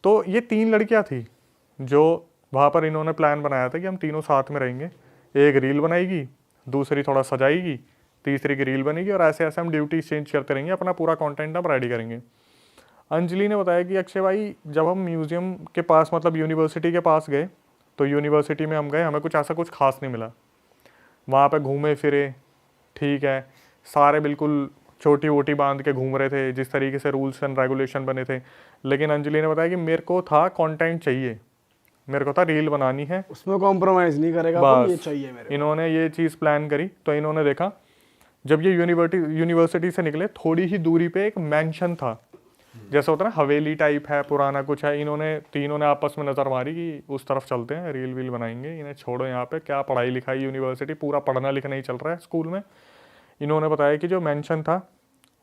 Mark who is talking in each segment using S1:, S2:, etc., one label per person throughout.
S1: तो ये 3 लड़कियां थी जो वहाँ पर इन्होंने प्लान बनाया था कि हम तीनों साथ में रहेंगे, एक रील बनाएगी, दूसरी थोड़ा सजाएगी, तीसरी की रील बनेगी, और ऐसे ऐसे हम ड्यूटी चेंज करते रहेंगे, अपना पूरा कंटेंट हम रेडी करेंगे। अंजलि ने बताया कि अक्षय भाई जब हम म्यूज़ियम के पास मतलब यूनिवर्सिटी के पास गए तो यूनिवर्सिटी में हम गए, हमें कुछ ऐसा कुछ खास नहीं मिला। वहाँ पे घूमे फिरे, ठीक है, सारे बिल्कुल छोटी वोटी बांध के घूम रहे थे जिस तरीके से रूल्स एंड रेगुलेशन बने थे। लेकिन अंजलि ने बताया कि मेरे को था कंटेंट चाहिए, मेरे को था रील बनानी है,
S2: उसमें कॉम्प्रोमाइज़ नहीं करेगा,
S1: बस
S2: ये चाहिए मेरे को।
S1: इन्होंने ये चीज़ प्लान करी। तो इन्होंने देखा जब ये यूनिवर्सिटी से निकले, थोड़ी ही दूरी पे एक मैंशन था, जैसा होता है ना हवेली टाइप है, पुराना कुछ है। इन्होंने तीनों ने आपस में नज़र मारी कि उस तरफ चलते हैं, रील वील बनाएंगे, इन्हें छोड़ो यहाँ पे, क्या पढ़ाई लिखाई, यूनिवर्सिटी पूरा पढ़ना लिखना ही चल रहा है स्कूल में। इन्होंने बताया कि जो मैंशन था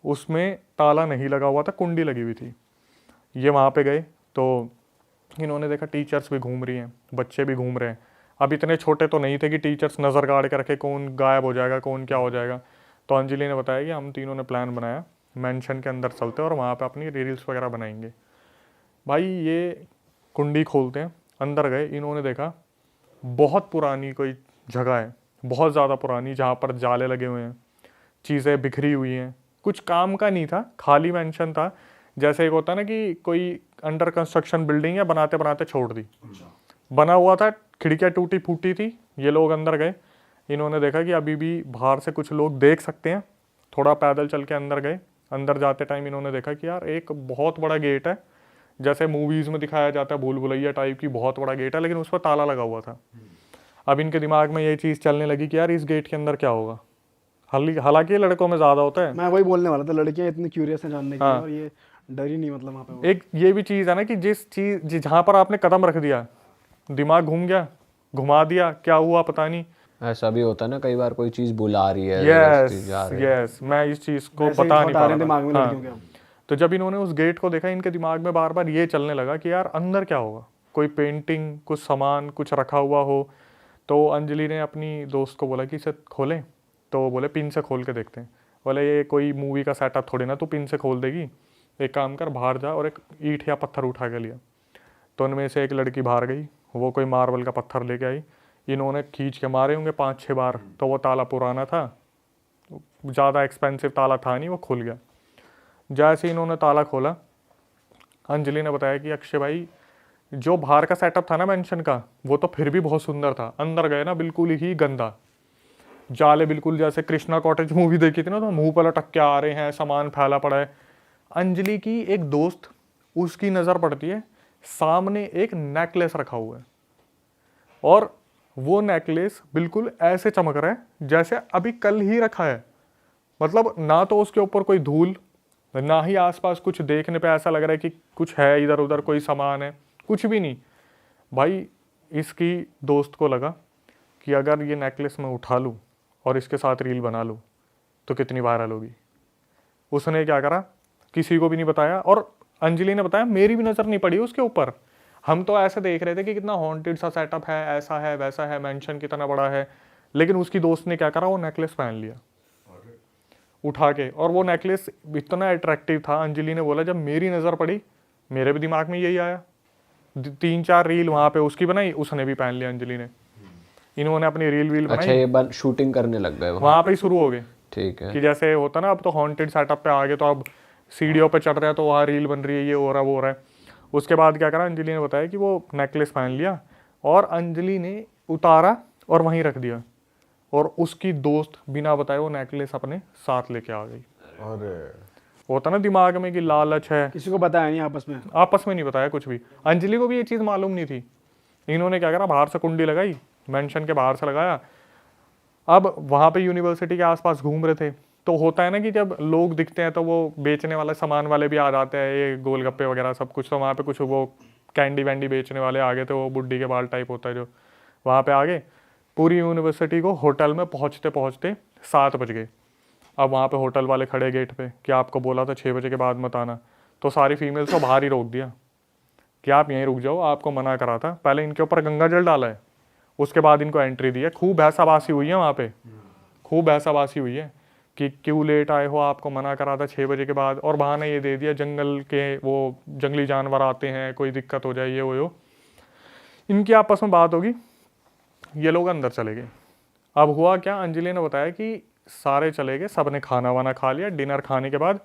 S1: उसमें ताला नहीं लगा हुआ था, कुंडी लगी हुई थी। ये वहाँ पे गए तो इन्होंने देखा टीचर्स भी घूम रही हैं, बच्चे भी घूम रहे हैं। अब इतने छोटे तो नहीं थे कि टीचर्स नज़र गाड़ के रखे कौन गायब हो जाएगा, कौन क्या हो जाएगा। तो अंजलि ने बताया कि हम तीनों ने प्लान बनाया, मेंशन के अंदर चलते हैं और वहाँ पे अपनी रील्स वगैरह बनाएंगे। भाई ये कुंडी खोलते हैं, अंदर गए, इन्होंने देखा बहुत पुरानी कोई जगह है, बहुत ज़्यादा पुरानी, जहाँ पर जाले लगे हुए हैं, चीज़ें बिखरी हुई हैं, कुछ काम का नहीं था, खाली मेंशन था। जैसे एक होता है ना कि कोई अंडर कंस्ट्रक्शन बिल्डिंग है, बनाते बनाते छोड़ दी, बना हुआ था, खिड़कियाँ टूटी फूटी थी। ये लोग अंदर गए, इन्होंने देखा कि अभी भी बाहर से कुछ लोग देख सकते हैं, थोड़ा पैदल चल के अंदर गए। अंदर जाते टाइम इन्होंने देखा कि यार एक बहुत बड़ा गेट है, जैसे मूवीज़ में दिखाया जाता है भूल भुलैया टाइप की, बहुत बड़ा गेट है, लेकिन उस पर ताला लगा हुआ था। अब इनके दिमाग में ये चीज़ चलने लगी कि यार इस गेट के अंदर क्या होगा। हालांकि ये लड़कों में ज़्यादा होता है,
S2: मैं वही बोलने वाला था, लड़कियां इतनी क्यूरियस हैं जानने के लिए, और ये डर ही नहीं मतलब वहाँ पे वो।
S1: एक ये भी चीज़ है ना कि जिस चीज़ जहाँ पर आपने कदम रख दिया, दिमाग घूम गया, घुमा दिया, क्या हुआ पता नहीं।
S3: ऐसा भी होता है ना, कई बार कोई चीज़ बुला रही है,
S1: यस, मैं इस चीज़ को
S2: वैसे ही
S1: बता
S2: थॉट
S1: नहीं
S2: आ
S1: पा
S2: रहे
S1: रहा
S2: हैं दिमाग में
S1: था।
S2: लड़कियों के।
S1: हाँ। तो जब इन्होंने उस गेट को देखा, इनके दिमाग में बार बार ये चलने लगा कि यार अंदर क्या होगा, कोई पेंटिंग, कुछ सामान, कुछ रखा हुआ हो। तो अंजलि ने अपनी दोस्त को बोला कि इसे खोलें, तो वो बोले पिन से खोल के देखते हैं। बोले ये कोई मूवी का सेटअप थोड़ी ना तू पिन से खोल देगी, एक काम कर बाहर जा और एक ईंट या पत्थर उठा के लिया। तो उनमें से एक लड़की बाहर गई, वो कोई मार्बल का पत्थर लेके आई, इन्होंने खींच के मारे होंगे 5-6 बार, तो वो ताला पुराना था, ज़्यादा एक्सपेंसिव ताला था नहीं, वो खुल गया। जैसे इन्होंने ताला खोला, अंजलि ने बताया कि अक्षय भाई जो बाहर का सेटअप था ना मेंशन का, वो तो फिर भी बहुत सुंदर था, अंदर गए ना बिल्कुल ही गंदा, जाले बिल्कुल जैसे कृष्णा कॉटेज मूवी देखी थी ना, तो मुंह पर लटक के आ रहे हैं, सामान फैला पड़ा है। अंजलि की एक दोस्त, उसकी नज़र पड़ती है, सामने एक नेकलेस रखा हुआ है, और वो नेकलेस बिल्कुल ऐसे चमक रहा है जैसे अभी कल ही रखा है। मतलब ना तो उसके ऊपर कोई धूल, ना ही आसपास कुछ देखने पे ऐसा लग रहा है कि कुछ है इधर उधर कोई सामान है, कुछ भी नहीं। भाई इसकी दोस्त को लगा कि अगर ये नेकलेस मैं उठा लूँ और इसके साथ रील बना लूँ तो कितनी वायरल होगी। उसने क्या करा, किसी को भी नहीं बताया, और अंजलि ने बताया मेरी भी नज़र नहीं पड़ी उसके ऊपर। हम तो ऐसे देख रहे थे कि कितना हॉन्टेड सा सेटअप है, ऐसा है वैसा है, मेंशन कितना बड़ा है। लेकिन उसकी दोस्त ने क्या करा, वो नेकलेस पहन लिया उठा के, और वो नेकलेस इतना अट्रैक्टिव था। अंजलि ने बोला जब मेरी नज़र पड़ी, मेरे भी दिमाग में यही आया, 3-4 रील वहाँ पे उसकी बनाई, उसने भी पहन लिया अंजलि ने। इन्होंने अपनी रील वील बनाई।
S3: अच्छा, ये शूटिंग करने लग गए
S1: वहाँ पे ही शुरू हो गए।
S3: ठीक है,
S1: कि जैसे होता ना, अब तो हॉन्टेड सेटअप पे आ गए, तो अब सीढ़ियों पे चढ़ रहे हैं तो वहाँ रील बन रही है, ये हो रहा है वो हो रहा है। उसके बाद क्या करा, अंजलि ने बताया कि वो नेकलेस पहन लिया और अंजलि ने उतारा और वहीं रख दिया, और उसकी दोस्त बिना बताए वो नेकलेस अपने साथ लेके आ गई।
S2: अरे
S1: होता ना दिमाग में कि लालच है,
S2: किसी को बताया नहीं
S1: आपस में नहीं बताया कुछ भी। अंजलि को भी ये चीज़ मालूम नहीं थी। इन्होंने क्या करा, बाहर से कुंडी लगाई, मेंशन के बाहर से लगाया। अब वहाँ पे यूनिवर्सिटी के आसपास घूम रहे थे, तो होता है ना कि जब लोग दिखते हैं तो वो बेचने वाले सामान वाले भी आ जाते हैं, ये गोलगप्पे वगैरह सब कुछ। तो वहाँ पे कुछ वो कैंडी वैंडी बेचने वाले आ गए थे, वो बुड्ढी के बाल टाइप होता है जो, वहाँ पे आ गए। पूरी यूनिवर्सिटी को होटल में पहुँचते पहुँचते 7 बज गए। अब वहाँ पे होटल वाले खड़े गेट पे कि आपको बोला था 6 बजे के बाद मत आना। तो सारी फीमेल्स को बाहर ही रोक दिया कि आप यहीं रुक जाओ, आपको मना करा था। पहले इनके ऊपर गंगा जल डाला है, उसके बाद इनको एंट्री दी है। खूब भैंसाबासी हुई है वहाँ पे, खूब भैंसाबासी हुई है। कि क्यों लेट आए हो, आपको मना करा था 6 बजे के बाद, और बहाना ये दे दिया जंगल के वो जंगली जानवर आते हैं, कोई दिक्कत हो जाए, ये वो। इनकी आपस में बात होगी, ये लोग अंदर चले गए। अब हुआ क्या, अंजलि ने बताया कि सारे चले गए, सब ने खाना वाना खा लिया। डिनर खाने के बाद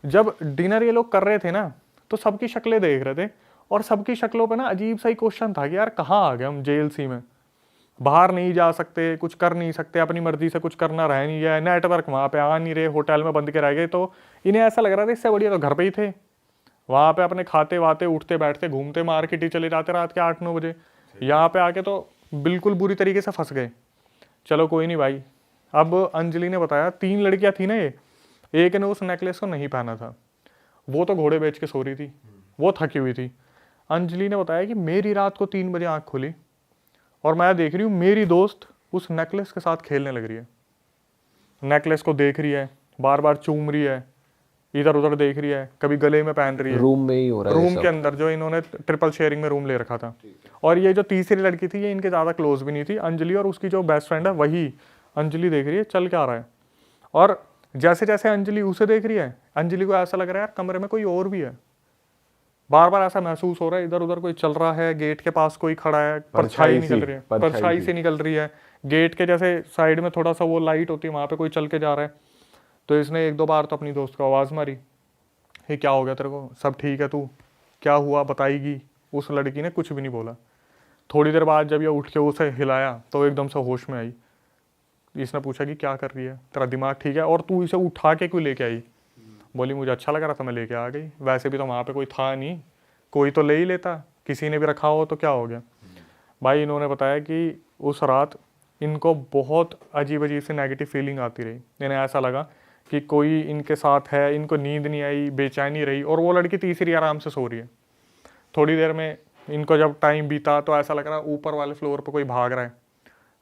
S1: जब डिनर ये लोग कर रहे थे ना, तो सबकी शक्लें देख रहे थे, और सबकी शक्लों पे ना अजीब सा ही क्वेश्चन था कि यार कहाँ आ गए हम, जेल सी में, बाहर नहीं जा सकते, कुछ कर नहीं सकते, अपनी मर्जी से कुछ करना रह नहीं गया, नेटवर्क वहाँ पे आ नहीं रहे, होटल में बंद के रह गए। तो इन्हें ऐसा लग रहा था इससे बढ़िया तो घर पे ही थे, वहाँ पे अपने खाते वाते, उठते बैठते, घूमते, मार्केट ही चले जाते रात के 8-9 बजे। यहाँ पे आके तो बिल्कुल बुरी तरीके से फंस गए। चलो कोई नहीं भाई। अब अंजलि ने बताया 3 लड़कियां थी ना ये, एक ने उस नेकलेस को नहीं पहना था, वो तो घोड़े बेच के सो रही थी, वो थकी हुई थी। अंजलि ने बताया कि मेरी रात को 3 बजे आँख खुली और मैं देख रही हूँ मेरी दोस्त उस नेकलेस के साथ खेलने लग रही है, नेकलेस को देख रही है, बार बार चूम रही है, इधर उधर देख रही है, कभी गले में पहन रही है।
S3: रूम में ही हो रहा है,
S1: रूम के अंदर, जो इन्होंने ट्रिपल शेयरिंग में रूम ले रखा था। और ये जो तीसरी लड़की थी, ये इनके ज़्यादा क्लोज भी नहीं थी, अंजलि, और उसकी जो बेस्ट फ्रेंड है वही अंजलि देख रही है चल क्या रहा है। और जैसे जैसे अंजलि उसे देख रही है, अंजलि को ऐसा लग रहा है यार कमरे में कोई और भी है, बार बार ऐसा महसूस हो रहा है इधर उधर कोई चल रहा है, गेट के पास कोई खड़ा है, परछाई निकल रही है, परछाई से निकल रही है, गेट के जैसे साइड में थोड़ा सा वो लाइट होती है, वहाँ पे कोई चल के जा रहा है। तो इसने 1-2 बार तो अपनी दोस्त को आवाज़ मारी, ये क्या हो गया तेरे को, सब ठीक है, तू क्या हुआ बताएगी। उस लड़की ने कुछ भी नहीं बोला। थोड़ी देर बाद जब ये उठ के उसे हिलाया तो एकदम से होश में आई। इसने पूछा कि क्या कर रही है, तेरा दिमाग ठीक है, और तू इसे उठा के क्यों लेके आई। बोली मुझे अच्छा लग रहा था, मैं लेके आ गई, वैसे भी तो वहाँ पे कोई था नहीं, कोई तो ले ही लेता, किसी ने भी रखा हो तो क्या हो गया। भाई इन्होंने बताया कि उस रात इनको बहुत अजीब अजीब सी नेगेटिव फीलिंग आती रही। इन्हें ऐसा लगा कि कोई इनके साथ है, इनको नींद नहीं आई, बेचैनी रही। और वो लड़की तीसरी आराम से सो रही है। थोड़ी देर में इनको जब टाइम बीता तो ऐसा लग रहा ऊपर वाले फ्लोर पर कोई भाग रहा है,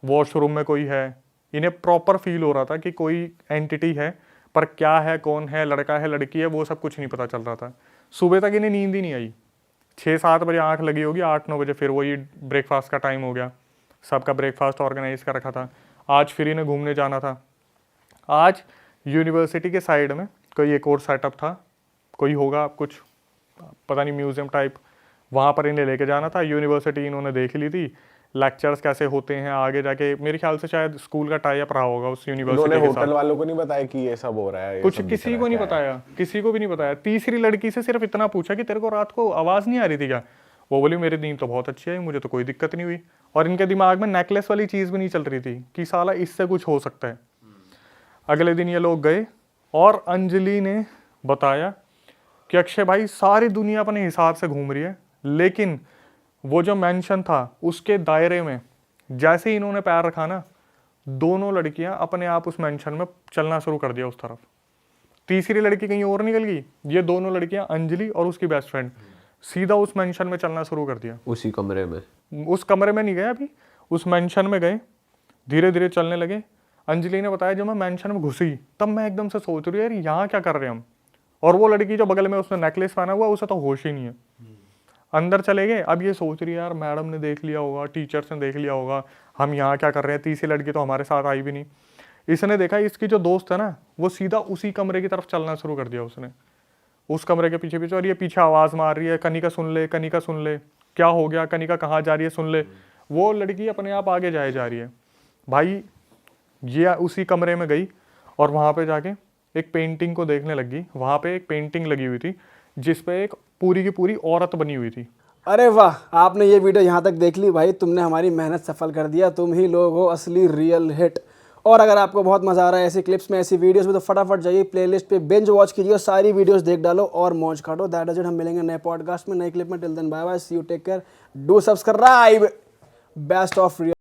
S1: वॉशरूम में कोई है। इन्हें प्रॉपर फील हो रहा था कि कोई एंटिटी है, पर क्या है, कौन है, लड़का है, लड़की है, वो सब कुछ नहीं पता चल रहा था। सुबह तक इन्हें नींद ही नहीं आई। 6-7 बजे आंख लगी होगी, 8-9 बजे फिर वही ब्रेकफास्ट का टाइम हो गया। सबका ब्रेकफास्ट ऑर्गेनाइज कर रखा था। आज फिर इन्हें घूमने जाना था। आज यूनिवर्सिटी के साइड में कोई एक और सेटअप था, कोई होगा कुछ पता नहीं, म्यूजियम टाइप, वहाँ पर इन्हें लेके जाना था। यूनिवर्सिटी इन्होंने देख ली थी, लेक्चर्स कैसे होते हैं आगे जाके। मेरे ख्याल से शायद स्कूल का टाई अप रहा होगा उस यूनिवर्सिटी के साथ।
S4: होटल वालों को नहीं बताया कि ये सब हो रहा है,
S1: कुछ किसी को नहीं बताया, किसी को भी नहीं बताया। तीसरी लड़की से सिर्फ इतना पूछा कि तेरे को रात को आवाज़ नहीं आ रही थी क्या। वो बोली मेरी नींद तो बहुत अच्छी है, मुझे तो कोई दिक्कत नहीं हुई। और इनके दिमाग में नेकलेस वाली चीज़ भी नहीं चल रही थी कि साला इससे कुछ हो सकता है। अगले दिन ये लोग गए और अंजलि ने बताया कि अक्षय भाई सारी दुनिया अपने हिसाब से घूम रही है, लेकिन वो जो मेंशन था उसके दायरे में जैसे ही इन्होंने पैर रखा ना, दोनों लड़कियां अपने आप उस मेंशन में चलना शुरू कर दिया उस तरफ। तीसरी लड़की कहीं और निकल गई, ये दोनों लड़कियां अंजलि और उसकी बेस्ट फ्रेंड सीधा उस मेंशन में चलना शुरू कर दिया।
S3: उसी कमरे में,
S1: उस कमरे में नहीं गए अभी, उस मेंशन में गए, धीरे धीरे चलने लगे। अंजलि ने बताया जब मैं मेंशन में घुसी तब मैं एकदम से सोच रही यार यहाँ क्या कर रहे हैं हम। और वो लड़की जो बगल में उसने नेकलेस पहना हुआ, उसे तो होश ही नहीं है। अंदर चले गए। अब ये सोच रही है यार मैडम ने देख लिया होगा, टीचर्स ने देख लिया होगा, हम यहाँ क्या कर रहे हैं। तीसरी लड़की तो हमारे साथ आई भी नहीं। इसने देखा इसकी जो दोस्त है ना, वो सीधा उसी कमरे की तरफ चलना शुरू कर दिया उसने, उस कमरे के पीछे पीछे। और ये पीछे आवाज़ मार रही है, कनिका सुन ले, कनिका सुन ले, क्या हो गया, कनिका कहाँ जा रही है, सुन ले। वो लड़की अपने आप आगे जाए जा रही है। भाई ये उसी कमरे में गई और वहाँ पे जाके एक पेंटिंग को देखने लगी। वहाँ पे एक पेंटिंग लगी हुई थी जिसपे एक पूरी की पूरी औरत बनी हुई थी।
S2: अरे वाह, आपने ये वीडियो यहाँ तक देख ली भाई, तुमने हमारी मेहनत सफल कर दिया। तुम ही लोग हो असली रियल हिट। और अगर आपको बहुत मज़ा आ रहा है ऐसी क्लिप्स में, ऐसी वीडियोस में, तो फटाफट जाइए प्लेलिस्ट पे बिंज वॉच कीजिए और सारी वीडियोस देख डालो और मौज काटो। That is it. हम मिलेंगे नए पॉडकास्ट में, नए क्लिप में। Till then bye bye, see you, take care, do subscribe. Best of real.